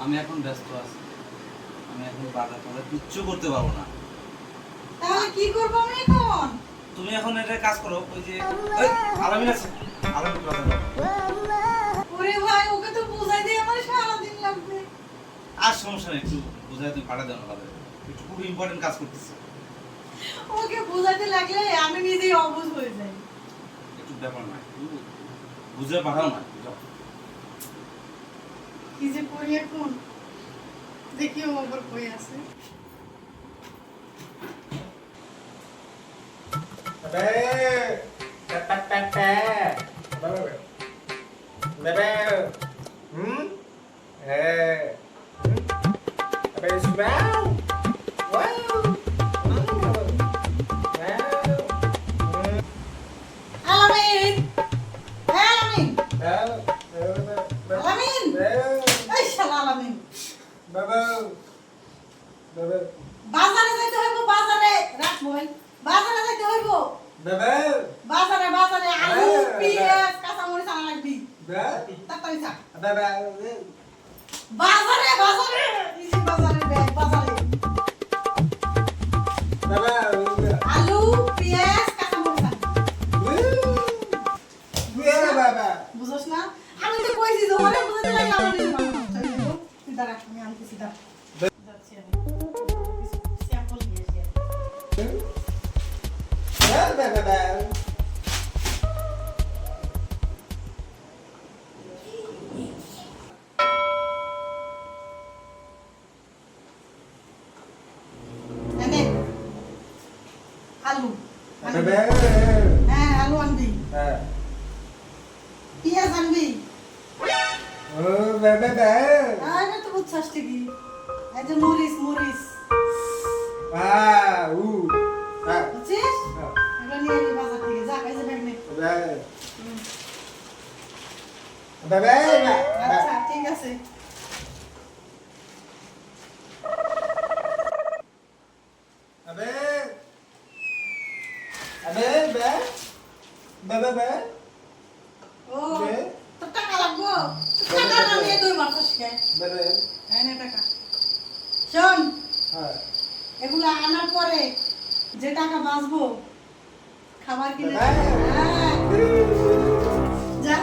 আমি এখন ব্যস্ত আছি। আমি এখন বাজার টাজার কিচ্ছু করতে পারবো না। তাহলে কি করবো আমি এখন? তুমি এখন এটা কাজ করো, ওই যে ওই আলামিন আছে, আলামিন বাজার দাও। ওরে ভাই, ওকে তো বুঝাই দিয়ে আমার সারাদিন লাগবে। আর সমস্যা নেই, একটু বুঝাই তুমি পাঠা দাও না বাজারে, একটু খুব ইম্পর্টেন্ট কাজ করতেছি। ওকে বুঝাইতে লাগলে আমি নিজেই অবুঝ হয়ে যাই। একটু ব্যাপার না, একটু বুঝে পাঠাও না, যাও। কি যে করি এখন, দেখি ও আবার কই আছে। Bebe, bebe, bebe, smell, wow, আলামিন, হ্যাঁ আলামিন, আলামিন, এই শালা আলামিন, বাজারে যাইতে হইব, বাজারে রাখ মোবাইল, বাজারে যাইতে হইব, বাজারে বাজারে আলু পেঁয়াজ কাঁচামরিচ আনা লাগবি, তাড়াতাড়ি যা। বাজারে বাজারে এই যে বাজারে ব্যাগ বাজারে আলু পেঁয়াজ কাঁচামরিচ আন। বুঝছ না? আমি তো কইছি যে ওরে বুঝাতে লাগলে আমার নিজে মাথা নষ্ট হয়ে যাবে। তুই দাঁড়া, আমি আনতেছি দাঁড়া। যাচ্ছি আমি। স্যাম্পল নিয়ে আসি। এনে আলু আনবি। হ্যাঁ আলু আনবি, পেঁয়াজ আনবি। আরে তো বুঝছাস ঠিকই। এই যে মরিচ মরিচ বুঝছিস? এগুলো নিয়ে আনবি বাজার থেকে, যা এই যে ব্যাগ নে। আচ্ছা ঠিক আছে। ও তোর টাকা লাগবো, তোর টাকা না নিয়ে তুই মারছিস কে? এই নে টাকা। শোন, এগুলো আনার পরে যে টাকা বাঁচবো খাবার কিনে হ্যাঁ যা।